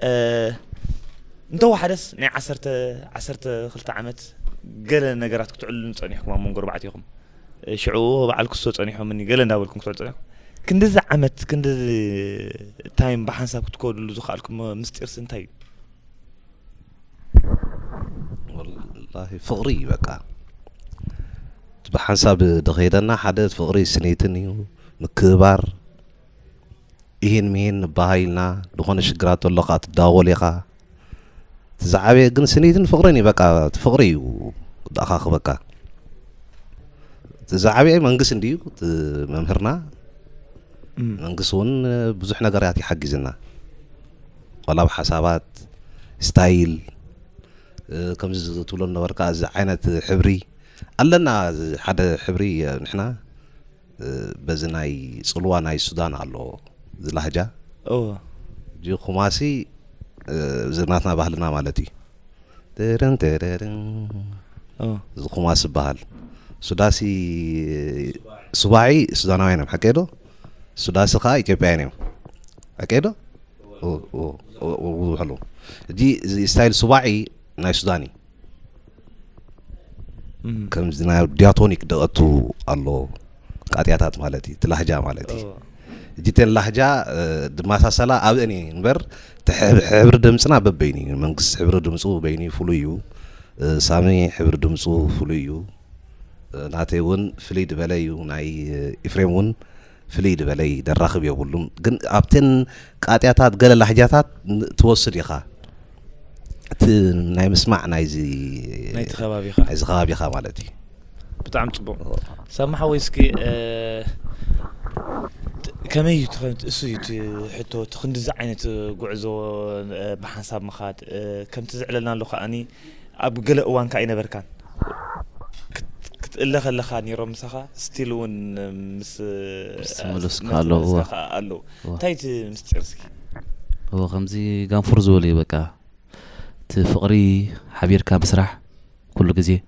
انتو حدث ني عسرت خلت عمت قال نجارات كتعلن صنيحكم من قربعتيكم شعو بعلكم صوت صنيحهم مني قال نداولكم كتعلن كندز عمت كندز تايم بحساب كتقولوا زخالكم مستير سنتاي والله فقري بقى بحساب دغيدنا حدث فقري سنيتني مكبار إين مين بايلنا دخون شجرات اللقات داوليقة تزعبي جن سنيتن فقريني بقى فقري ودقاق بقى تزعبي منقص نديو ممهرنا منقصون بزح نجارات يحجزنا ولا بحسابات ستايل كم زتولنا ورقة عينة حبري قالنا حدا حبري نحنا بزناي صلواناي السودان على اللهجة جي خماسي زرناتنا بحلنا مالتي ترن ترن خماس بحل سوداسي سباعي سوداناوي نم حكيدو سوداسي خا إثيوبيا نم حكيدو حلو جي ستايل سباعي ناي سوداني كم زنا دياتونيك دقتو الله قاتياتات مالتي تلهجة مالتي جيت اللهجة دماساسلا أبدني نبر حبر دمسنا ببيني منقص حبر دمسو بيني فلويو سامي حبر دمسو فلويو ناتيون فليد بلايو ناي إفريمون فليد بلاي دراخب يقولون جن أبتن قاتياتات قال اللهجاتات توصل يخا ناي مسمع ناي تخابي خا مالتي بتعم طبو سامح ويسكي كمي تخنت اسيت حتى تخندز عينت غعزو بحساب مخاد كم تزعلنا لو خاني اب قل اوان كاينه بركان كتله خلخاني رمسخه ستيلون مس ملوس قالو قالو تايت مسترسكي هو خمزي غانفور زولي بقى تفقري حبيركا بسرح كل غزي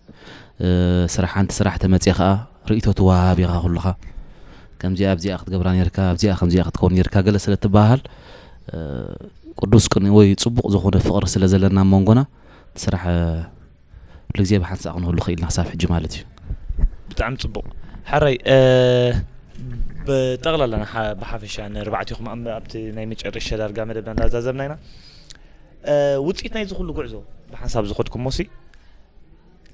سرح انت سرح تمصيخه ريتو توابيخه كلها كم جاء بزي أخذ جبران يركب بزي أخذ جاء أخذ كون يركب جلس للتباهل قدوس كن وي تصبق زخون فقر سلزلنا مونغونا تسرح لجزي بحث عنه اللي خيلنا حساب حجمالتي بتعم تصبق حري بتغلى لنا بحافش عن ربعتيكم أم أبتي نايمش الرشة دار قامد بنا زازمنا وتيت نايز كله قعزو بحساب زخودكم موسي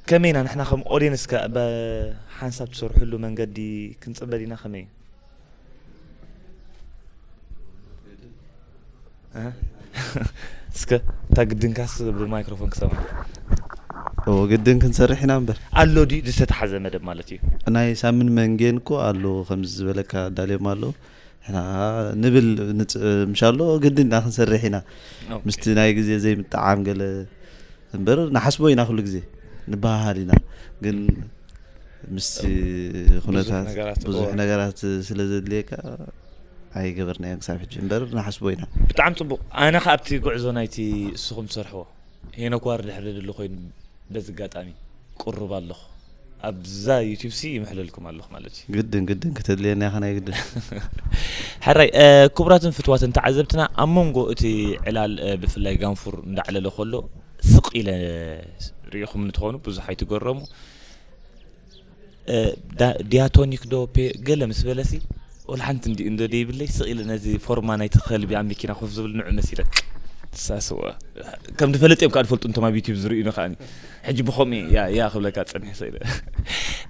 كمينا نحنا خم أورينس بحساب تصور حلو من قدي كنت أبدينا خمين سكا تقدن كاس بالميكروفون كسام هو قدن كنسرح نمبر قالو دي ستحزم مدب مالتي انا يسامن منجينكو قالو خمس بلكا دالي مالو احنا نبل مشالو قدن ناخذ نسرحنا مست ناي غزي زي متعام قال نبر نحسبو ينا كل غزي نباهالينا ግን مست خناتات بزح نغارات سلازدليكا هاي قبرنا ينقصاف جنبر نحسبو ينا بتعم طبق انا خابتي غعزو نايتي سخم تسرحو هنا كوار دحرد له خوين بزغاطامي قرب الله ابزا يوتيوب سي محللكم الله مالتي قدن كتدلينا خنا يقدن حراي كبراتن فتواتن تعذبتنا امونغو اتي علال بفلاي غانفور ندعلله خلو سق الى ريخم نتخونو بزح يتقرمو دياتونيك دو بي قال مسبلسي ولا حنت اندي دي بالله سق الى نزي فورما نايت خل بيع مكينه خف زبل نوع مسيره ساسوا كم دفلت يم كان فلط انت ما بيتي بزرينا خاني حجي بخومي يا خبلك اصني سيده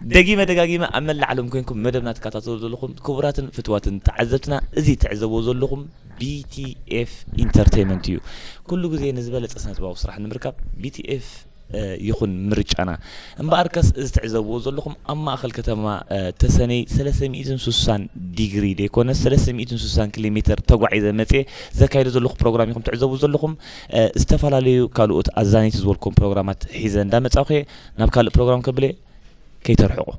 دقيمه امل العالم كنكم مدبنا تكاتاتو زلكم كبراتن فتواتن تعذبتنا ازي تعذبوا زلكم بي تي اف انترتينمنت يو كل غزي نزبل صسنت باو صراحه نمركب بي تي اف يكون مرجعنا امباركس استعزبوا زلكم اما اخل كتما تسني 360 ديغري ديكون 360 كيلومتر تغعيزه متي زكايد زلكم بروجرامكم تعزبوا زلكم استفالاليو كالوت ازانيت زولكم بروجرامات حيزن دا مصاخي ناب كال بروجرام كبلي كيترحقوا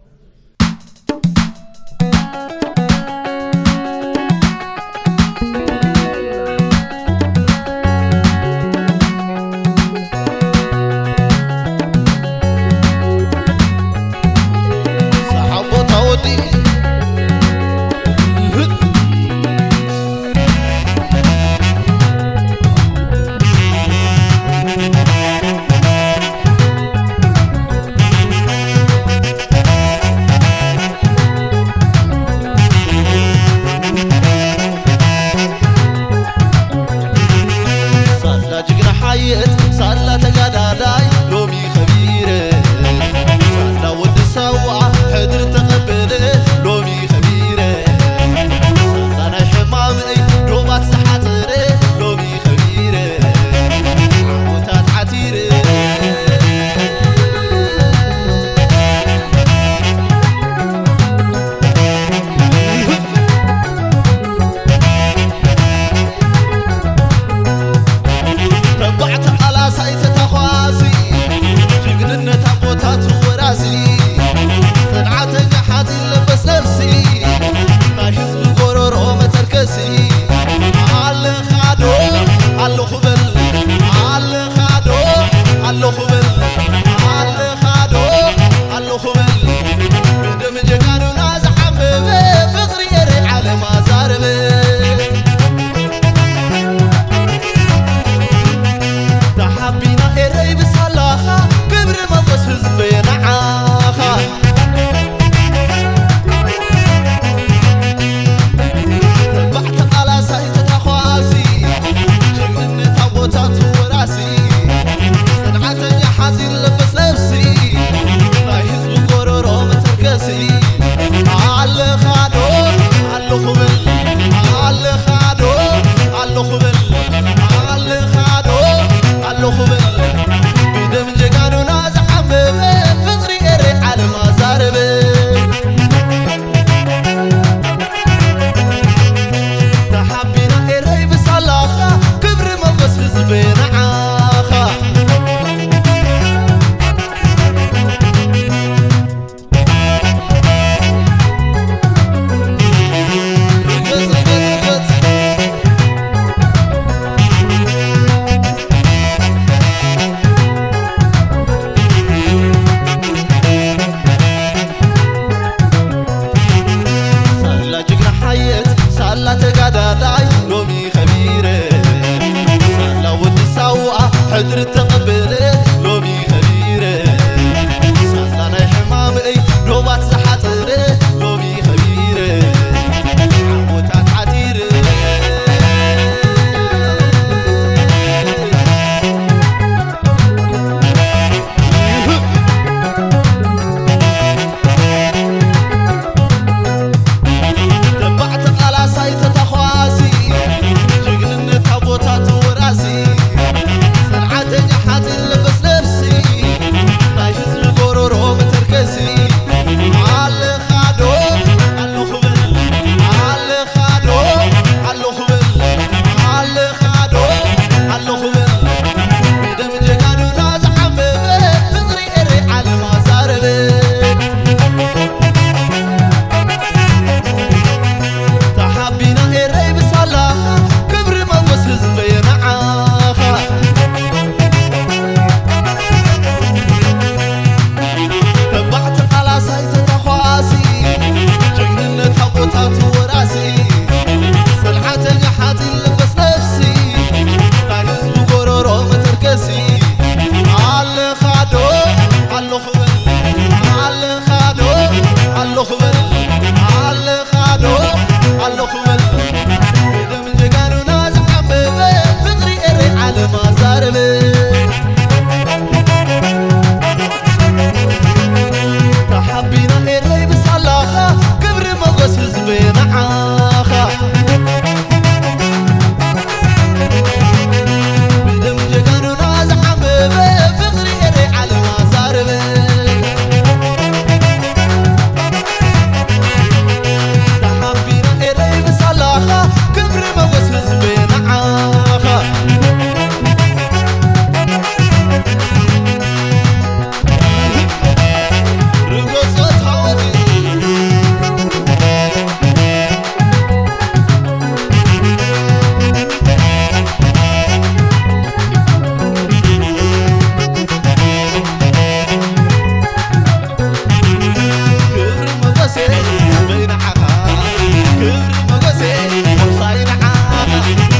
على خادو على خبل على خادو على خبل بدم جقانو ناز حمب فطري إري على ما زارب تحبينا إري بصلاخة كبر ما بس حزبنا عاخة سالا تقاداي لومي خبيرة سالا ودي ساوعة حضر تقبله لومي خبيرة سالا ناي حمامي لوبات زحاطره لومي خبيرة عموتات عتيرة بين عقا كبر مقاسي وصاين عاقا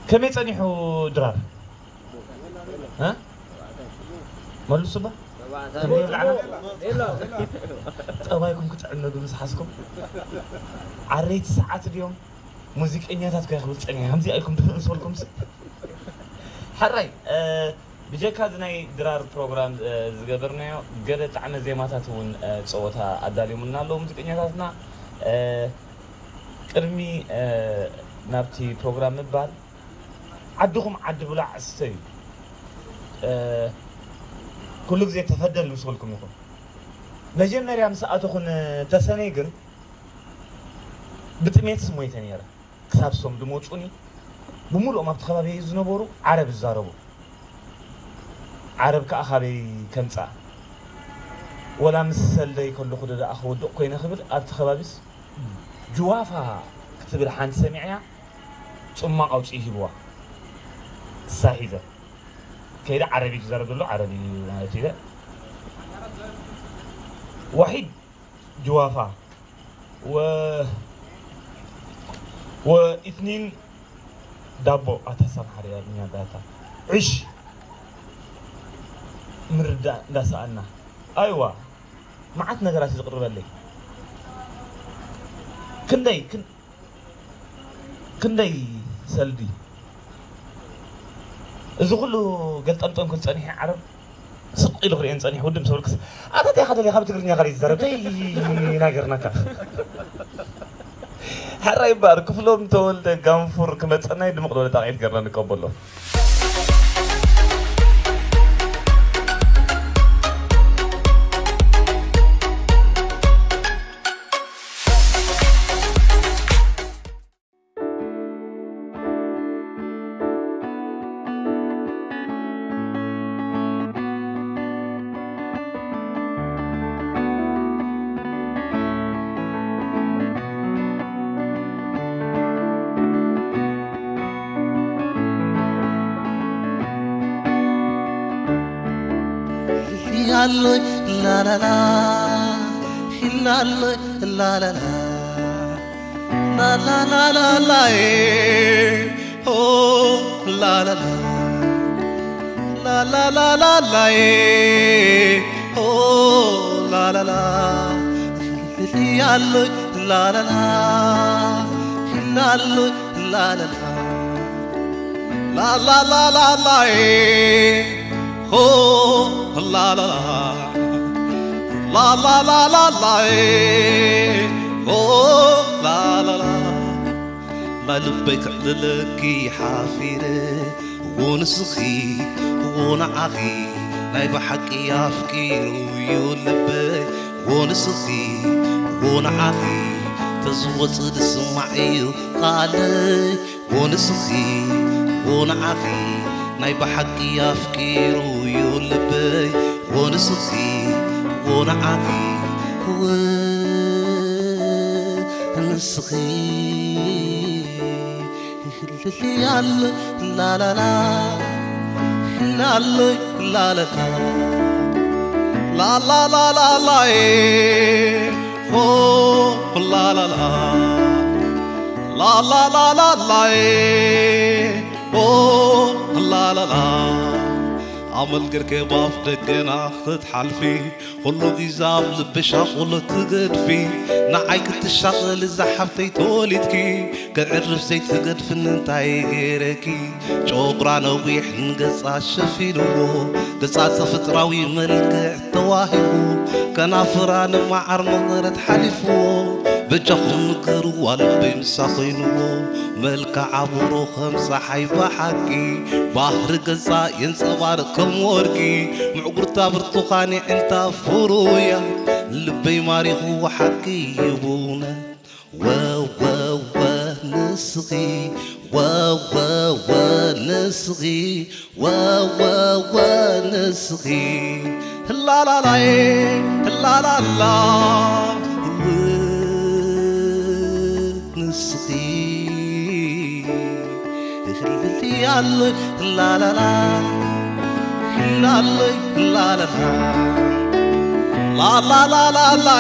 كم يتصنيحوا درار ها مالو صبا طبعاكم كنت عندنا دروس حاسكم عريت ساعات اليوم موزيك انياتات كيخبط صنيح همزي ايكم تفنسوا لكم حراي بجاك هذا ناي درار بروجرام زغبرنايو قالت عنا زيماتات ون صوتها اداليو منا لو موزيك انياتاتنا قرمي نابتي بروجرام مبال عدكم عد بلا عستي كل جزء تفضل وصولكم يكون مجمريا مساعتكم تسنيغن بتميت سموي تنيرا كسابسوم دموصوني بمولو ما بتخبابي يزنبورو عرب زاربو عرب كاخابي كمصا ولا مسل دي كل خد اخو دق كوين خبل ابت خبابيس جوافا كتبل حان سمعيا صما قوصي هبوا صحيحه كيدا عربي زرب له عربي معناته واحد جوافا واثنين دابو اتسام حريا من داتا عش مردا داسانا ايوه معت نغرات يقرب لي كندي سلدي إذا كله قلت أنتم كنت صنيح عرب صدق إلى غير صنيح ودم سولكس أنا تي أحد اللي خابت غيرني غريز زرب تي ناقرنا كا حراي بار كفلهم تولد غانفور كما تصنعي دم قدولة تاعيد قرنا نقبله la la la la la la la la la la la la oh la la la la la la la la oh la la la la la la la la la la la oh la la la la la la la oh la la la ما لبيك عللكي حافيرة ونسخي ونعخي ناي بحكي يافكير ويولبي ونسخي ونعخي تزوت تسمعي قالي ونسخي ونعخي ناي بحكي يافكير ويولبي ونسخي ونعخي ونسخي لا لا لا لا لا لا لا لا لا لا لا لا لا oh la la la la la la la la oh la la la عمل قركي باف دقنا خد حلفي كله غيزاب لبشا كله تقد في نعيك تشغل الزحفتي تولدكي كعرف زي تقد فن انتاي غيركي جوبرا نويح نقصا شفيلو قصا تفتراوي ملقع تواهبو كنافران معر نظرة حلفو بجخم نقرو والبي مساخينو ملك عبرو خمسة حيبا حكي بحر قصا ينصبار كم ورقي معقرتا برتقاني انت فرويا لبي ماريخو وحكي يبونا واو واو نسغي واو واو نسغي واو واو نسغي لا لا لا لا لا لا نسغي لا لا لا لا لا لا لا لا لا لا لا لا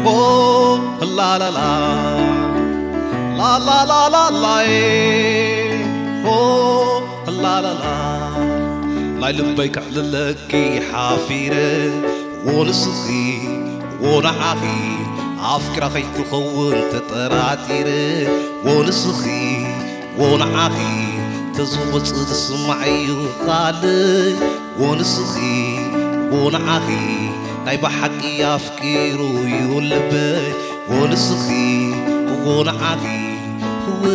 oh la la la لا لا لا لا لا هو لا لا لا لا لبيك على لكي حافيرة ونسخي ونعاخي عفكرة خيط خون تطراتيرة ونسخي ونعاخي تزوج تسمعي خالي ونسخي ونعاخي نايبا حكي يفكيرو يولبي ونسخي ونعاخي هو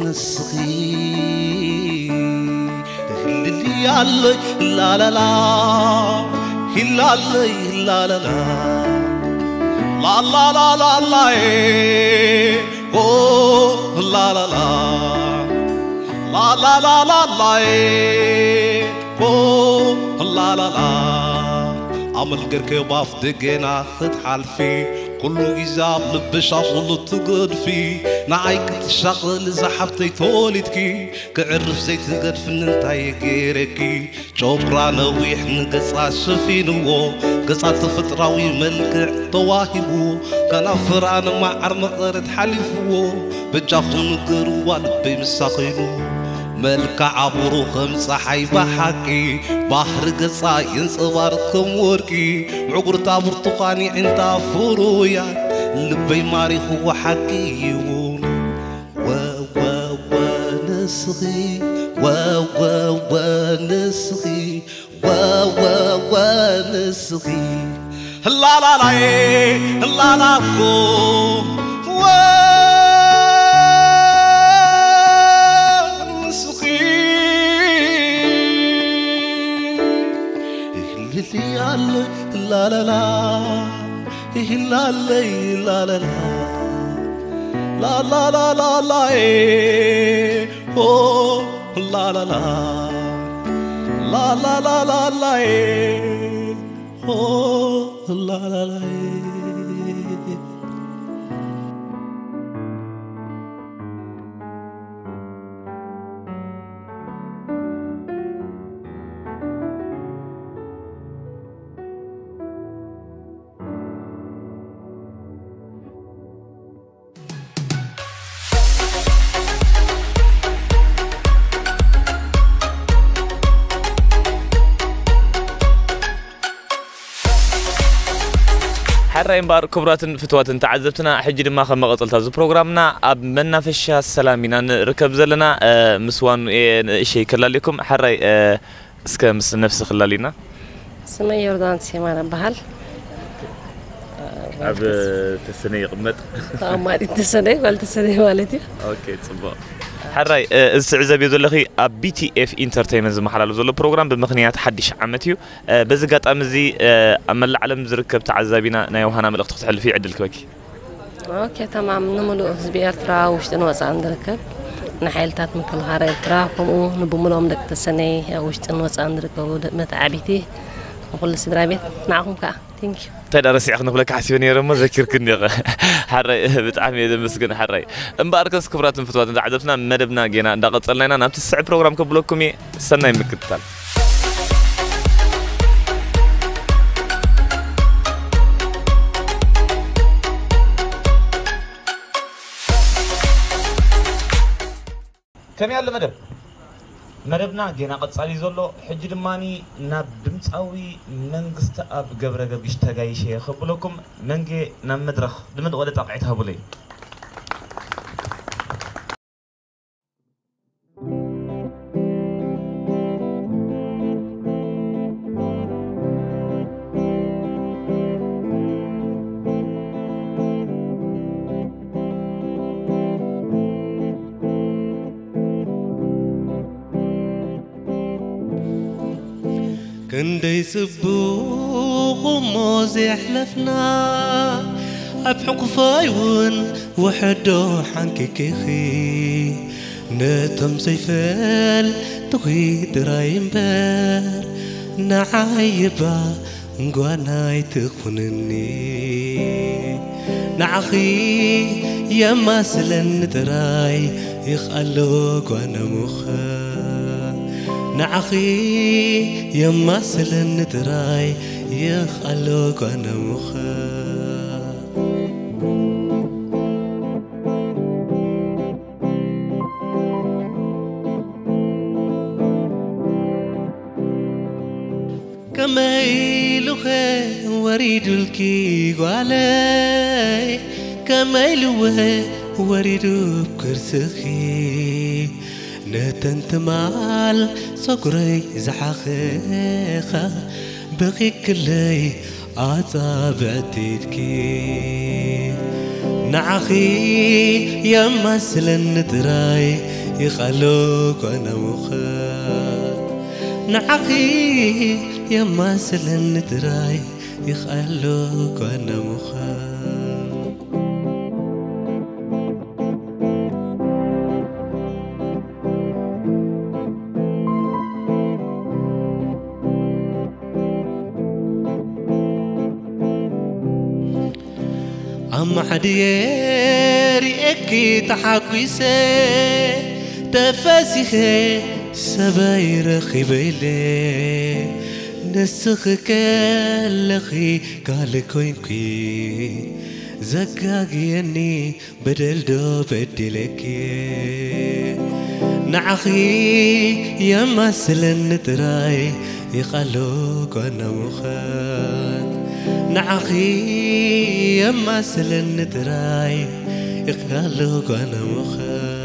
نسخي اللي يالي لا لا لا هلالي لا لا لا لا لا لا لا لا oh la la la la la la la la oh la la la عمل قركي باف دقينا خد حالفي كله إجاب لبش عصل تقد فيه نعيك تشغل زحبتي تولدكي كعرف زي تقد فنن تايقيركي شوبرانا ويحن قصة شفينو قصة تفتراوي ملكع طواهبو كان أفرانا مع عرمقرد حليفو بجاخون قروا لبي مساقينو ملكع عبرو خمسة حيبا حكي بحر قصة ينصباركم وركي عقر تابر طقاني انتا فرويات لبي ماري هو حكيون ونسخي ونسخي ونسخي لا لا لا لا لا كو لا لا لا لا لا لا لا لا لا لا لا لا oh لا لا لا لا لا لا لا لا oh لا لا لا حرين بار كبرات فتوات تعذبتنا حجي ما خم قتلت هذا برنامجنا اب منافش السلامينا نركب زلنا مسوان شيء كلا لكم حري اسك مس نفس خلالينا سمي يوردان سيمانه بحال اب تسني قمت ما تسني ولا تسني والدي اوكي صبا حراي استعزب يذلخي بي تي اف انترتينمنت زمحلالو زلو بروجرام بمخنيات حدش عمتيو بزي قطام زي اما العالم زركب تعذابينا نا يوهانا ملخ تحل في عدل كوكي اوكي تمام نملو حزبي ارترا وشتن وصا ندركب نحيلتات مثل هاري ارترا كمو نبملهم دك تسني وشتن وصا ندركب متعبيتي وكل سدرا بيت معكم كا ثانك يو تدرسي اخنا لك حسيبني رما ذكركني حري بتعمي دمسكن حري امباركس كبرات فتوات انت عدفنا مدبنا جينا اندقصلنا نابت الساعه بروجرام كبلوكمي سناي مكتال كم ياله مدب مدبنا جينا قصالي زلو حج دماني ناب دمصاوي منغست اب غبرغب يشتغاي شي خبلكم منغي نام مدرخ دمد ولا طاقعتها بلي كندي سبوق موزي حلفنا أبحق فايون وحدو حنكي كيخي نتم سيفال تغي درايم بار نعايبا نقوانا يتخونني نعخي يا ماسلن دراي يخالو قوانا مخا نعخي يما سلن تراي يخلوك أنا مخا وريد الكي علي كما يلوه وريد بكرسخي نتنت مال صقري زحخيخة بقي كلي عطابعتيدكي نعخي يا مسلن تراي يخلوك وانا مخات نعخي يا مسلن تراي يخلوك وانا مخات أما حديري أكي تحقيسي تفاسيخي سباير خبيلي نسخك اللخي قال كوينكي زقاقيني بدل دو بدلكي نعخي يا مسلن تراي يخلوك وانا مخات نعخي يا مسلن تراي يخلوك وانا مخات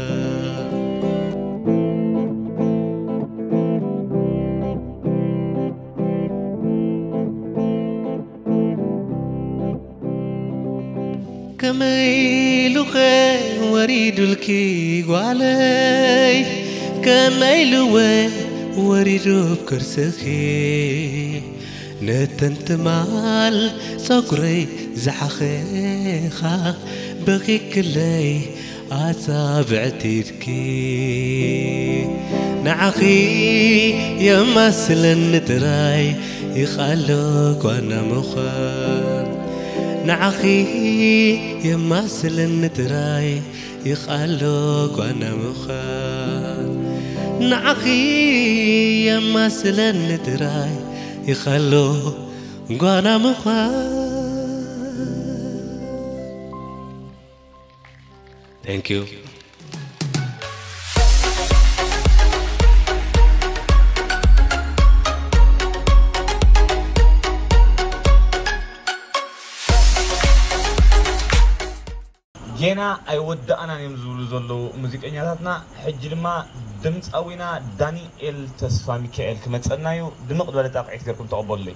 كميلو خي وريد الكي علي كميلو وريد بكرسخي نتنت مال صقري زحخيخة بقي كلي عطابعتيدكي نعخي يا مسلن تراي يخلوك وانا مخات نعخي يا مسلن تراي يخلوك وانا مخات نعخي يا مسلن تراي يخلوك وانا مخات. Thank you. جينا أيود أنا نمزول زلو موسيقى حج لما دمت أوينا دانيال تسفى ميكائيل كما تسألنايو دمق دوالة تاقعيت كركم تقبل لي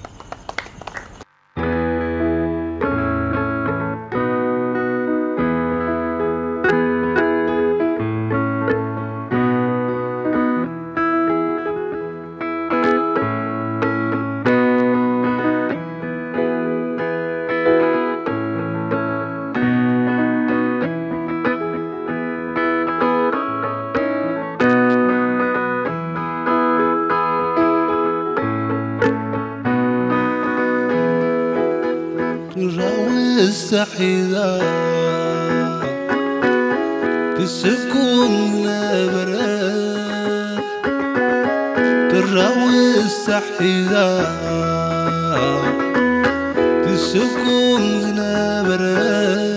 السحيدة تسكن نبرات تراوي السحيدة تسكن نبرات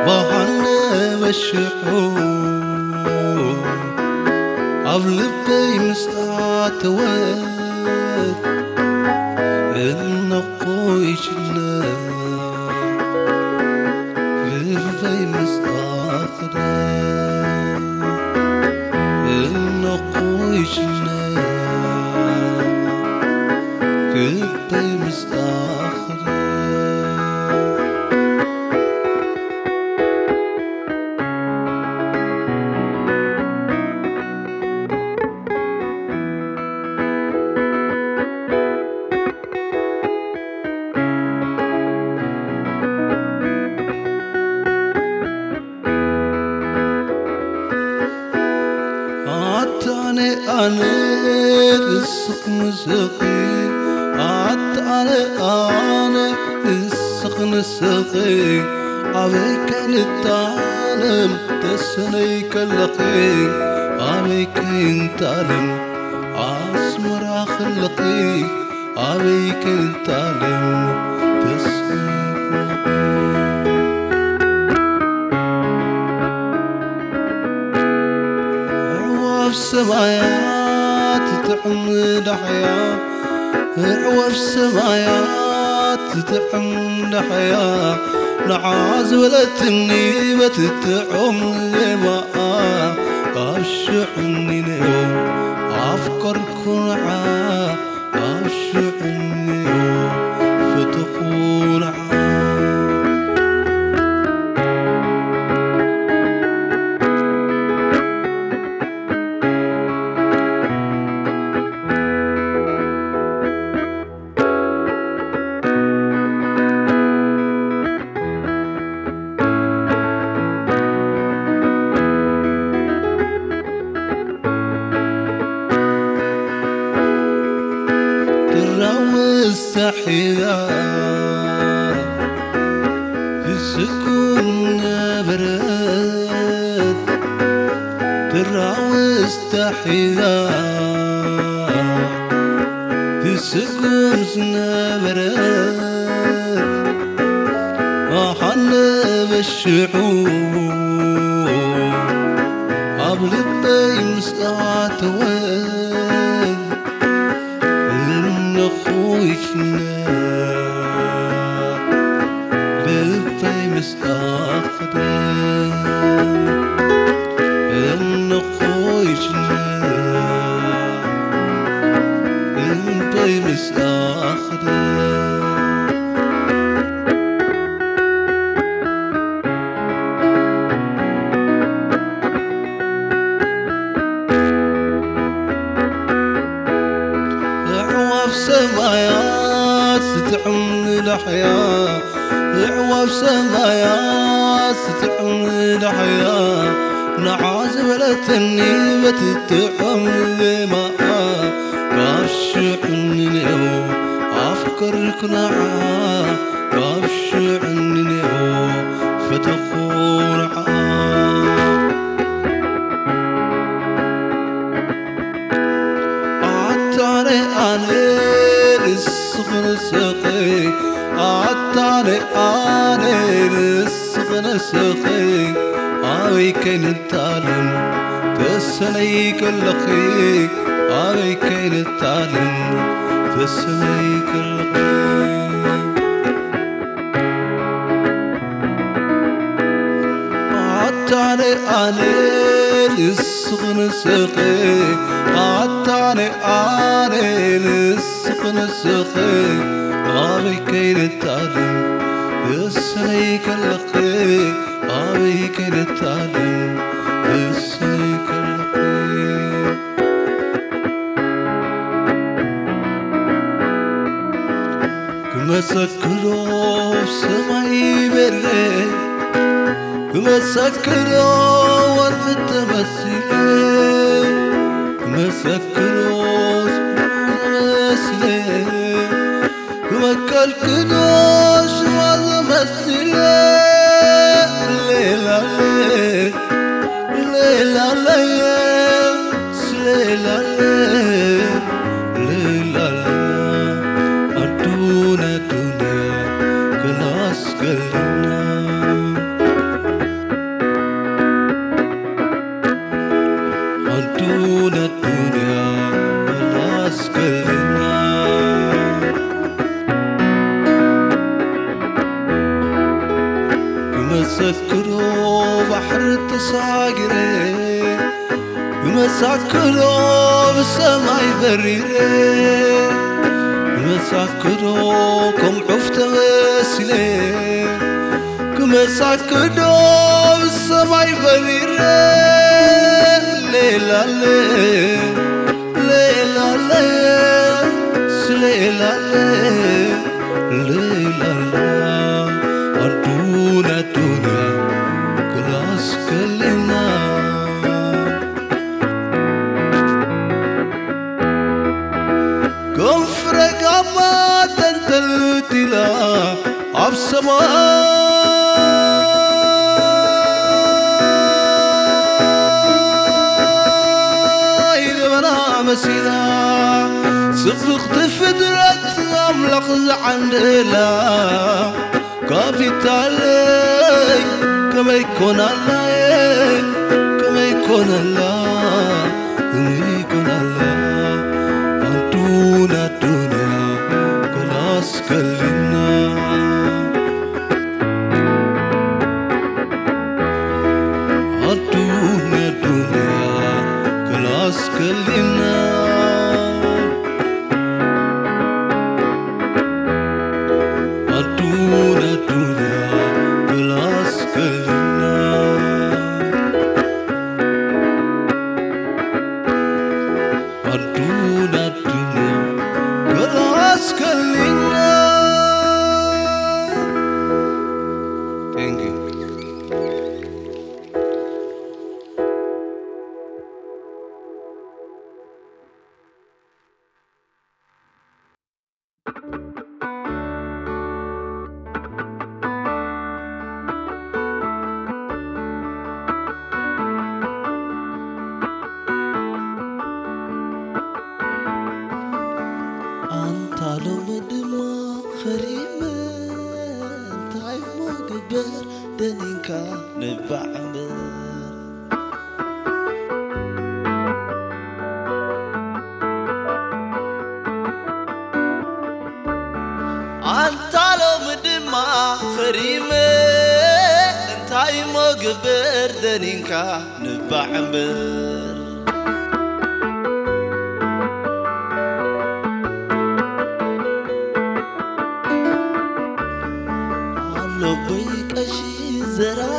بحنا بالشحوم أبلبي مساعة وات النقويشنا للبي مساخرة النقويشنا للبي مساخرة أنا السق مسقي عط أنا السق مسقي عليك التعلم تسني كلقي عليك التعلم أسمر خلقي عليك التعلم تسني السمايات تعمد حياة عوف سمايات تتعم لحياة نعاز ولا تني بتتعم لما أشعني نيو أفكر كنعا أشعني نيو فتقول مستحيلة في السكون برد ترى مستحيلة في السكون برد أحلى بالشعور أبلبي مسقات وين خويشنا للبي مساخدة إن خويشنا للبي مساخدة سمايات ستعمل الحياة عوف سمايات ستعمل الحياة نعاز ولا تني بتتعمل ما كاشعني نيو أفكرك نعا كاشعني نيو فتقول أنا السخن سقي عطاني السخن سقي آوي كين التعلم تسني كل خي آوي كين التعلم تسني كل خي عطاني السخن سقي عطاني السخن سقي آبي كين التعلم السني كالقي آبي كين التعلم السني كالقي كما سكروا سمعي بري كما سكروا ورد مسيلي كما سكروا مسيلي كما كالكدوش ومسيلي ليلة ليلة ليلة ليلة أدونا دنيا كلاس كلنا أدونا دنيا كلاس كلنا كما سكروا بحر تساقري كما سكروا بالسماء بريري كما سكروا كم عفت غسلي كما سكروا بالسماء بريري ليلة ليلة ليلة ليلة أدونا دنيا كلاس كلنا كفرك عما تنتلتلا عبسما إلمنا مسيلا صدقت فدرت أملق عندلا كابيتالي كما يكون الله كما يكون الله كما يكون الله أنتونا الدنيا خريمة انتاي مقبر دنينكا نبعمر انتالو مدما خريمة انتاي مقبر دنينكا نبعمر لبيك أشي زراتيني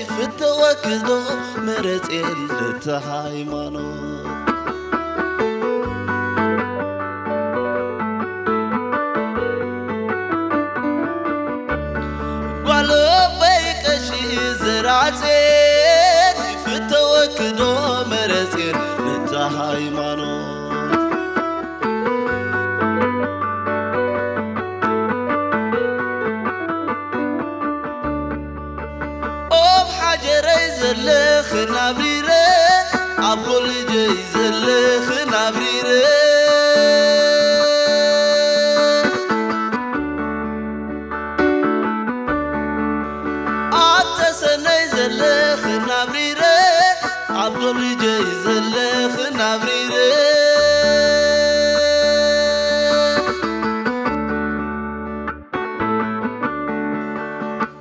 في التوكدو مرتين لتهايمانو لبيك أشي زراتيني في التوكدو مرتين لتهايمانو زلخ نابريره أبول جاي زلخ نابريره أتسنى زلخ نابريره أبول جاي زلخ نابريره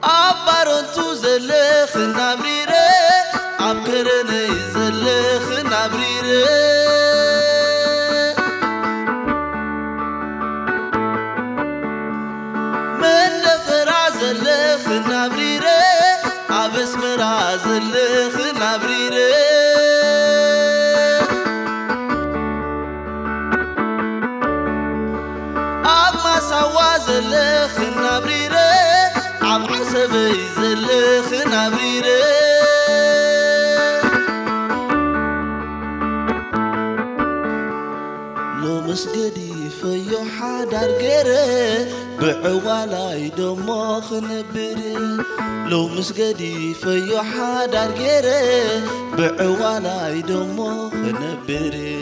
أبارون تو زلخ نابريره عبرني زلخ نابريره من دفرع زلخ نابريره عبس مرع زلخ نابريره عب ما سوا زلخ نابريره عب عصبي زلخ نابريره مسجدي فيو حدار غيره بعوالاي دمو خنبره لو مسجدي فيو حدار غيره بعوالاي دمو خنبره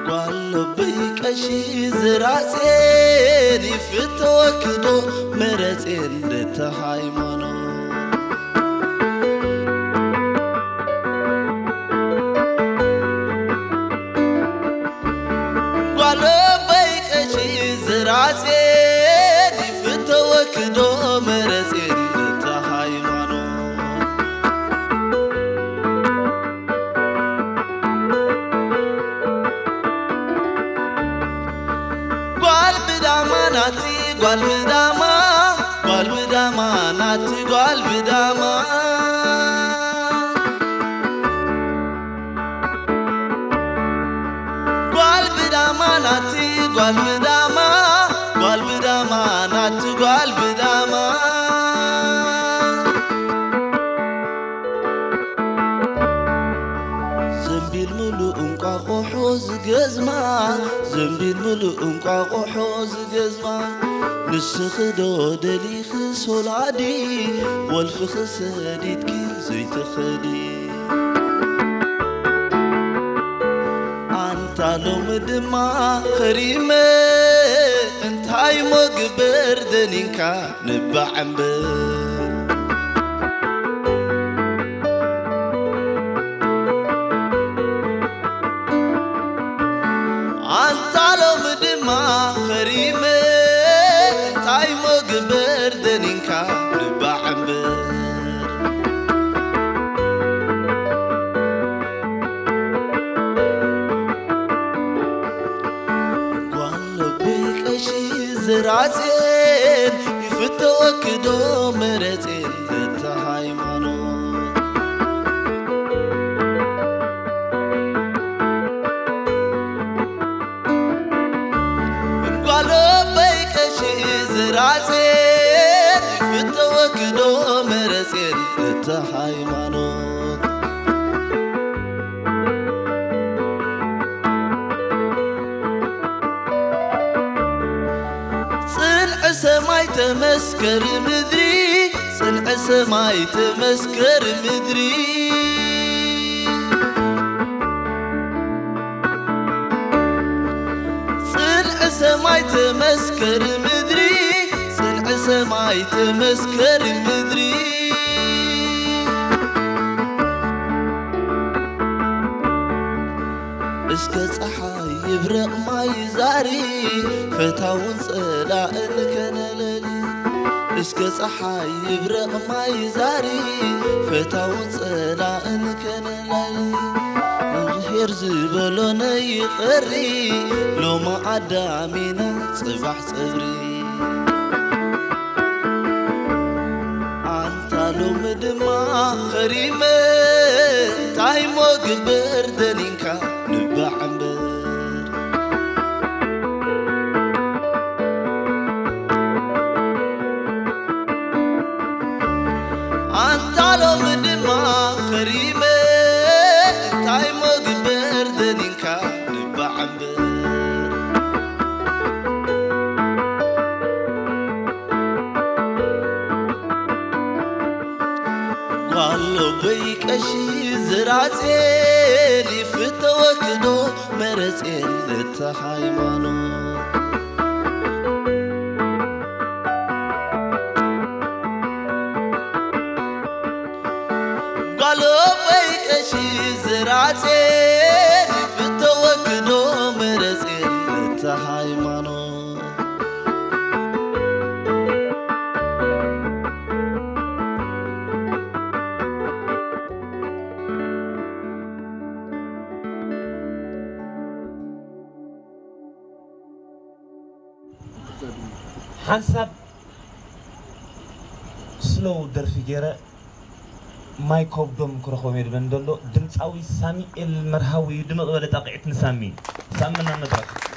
قال بيك اشي زراسيني في توكدو مرزين لتهايمانو لبيك أشي زراسيني في توكدو مرسين لتهايمانو قال بداما ناتي قال بداما ناتي قال بداما ناتي قال بداما ناتي قال بداما زنبيل ملو انقا قحوز جزما زنبيل ملو انقا قحوز جزما نسخدو دليخ سولادي والفخ سديد كي زيت خدي تعالو مدما خريمة انتاي مقبر دنينكا نبعمر تعالو مدما خريمة انتاي مقبر دنينكا نبعمر زراسين يفتوكدو مرتين لتهايمانو قالو بيك شي زراسين يفتوكدو مرتين لتهايمانو سماي تمسكر مدري صنع سماي تمسكر مدري سماي تمسكر مدري صنع سماي تمسكر مدري اسكت صحاي يبرق ماي زاري فتاون صلاء كنللي اسكت صحاي يبرق ماي زاري فتاون صلاء كنللي هير زبلوني يقري لو ما عدامينا صباح صبري انت لو مدما خريمه تايمو قبر دنينكا نبع عمبر انت لو مدما خريمه تايمو قبر دنينكا نبع عمبر قالوا بيك اشي زرعتي فتوكدو مرسين لتحايمانو قالوا بيك اشي زرعتي فتوكدو مرسين لتحايمانو حسب سلو درفي جرا مايكوب دوم كرخو ميد بندلو دمصاوي سامي المرهاوي دمق ولا تقعت نسامي سامنا مدرك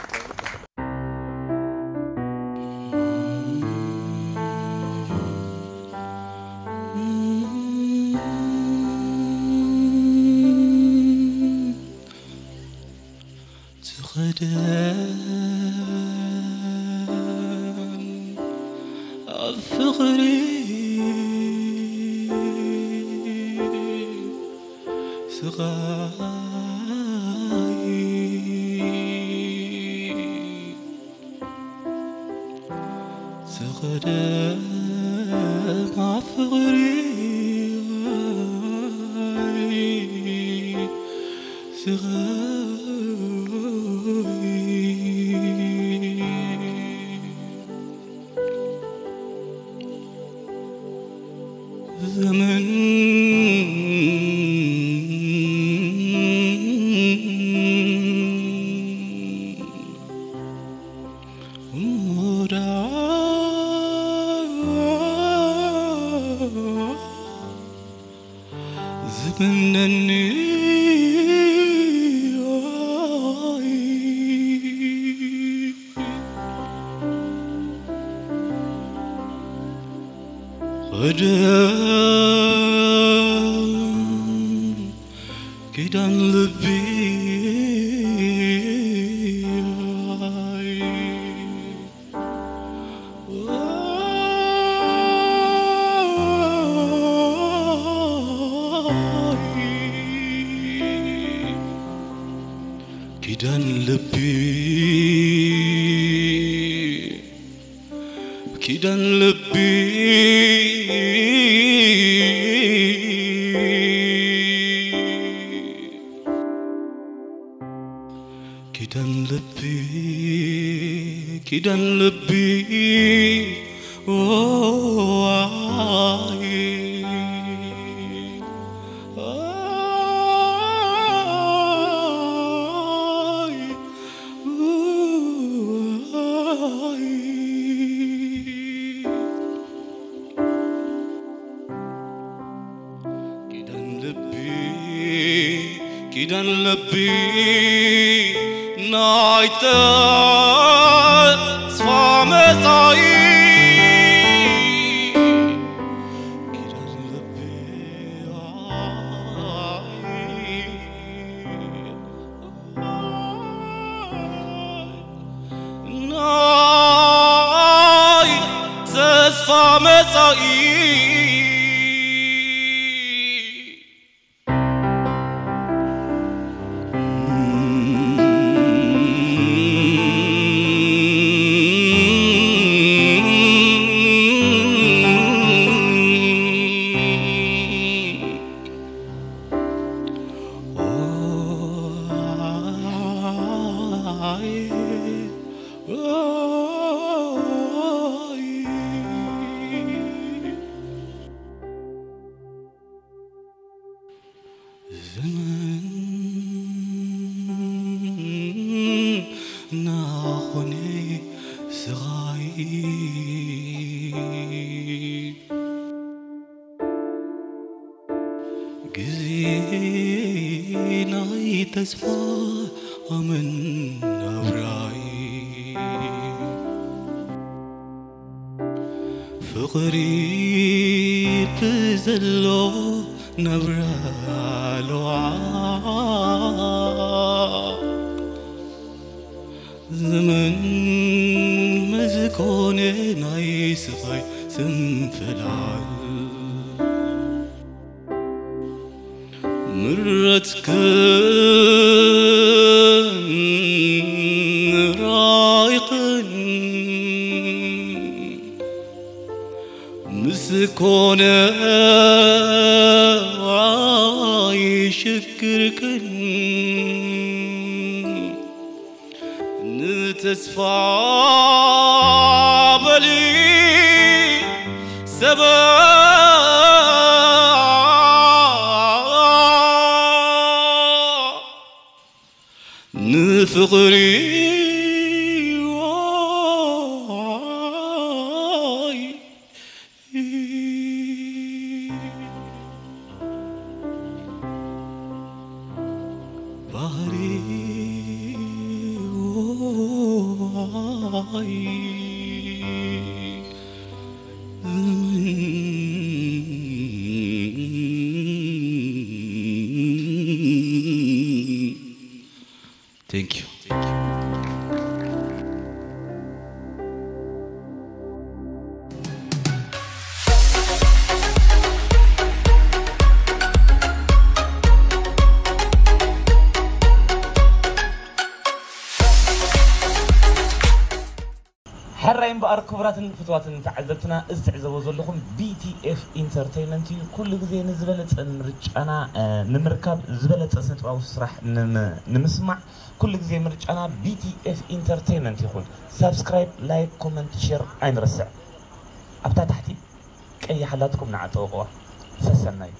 كيدن لبي كيدن لبي نايتا فقري بزلو نبرالو زمن مزكوني نايس خاي سنفلال مرتك رايقن مسكونة يشكركن نتسفى بلي سبا نفقري Thank you. حرين بأر كبراتن فتواتن تعذبتنا استعذبوا زلكم BTF Entertainment كل جزء نزبلت نرج أنا نمركب زبلت أسنت أو سرح نمسمع كل جزء مرج أنا BTF Entertainment يكون سبسكرايب لايك كومنت شير أين رسع أبتا تحتي أي حالاتكم نعتوقوا سسناي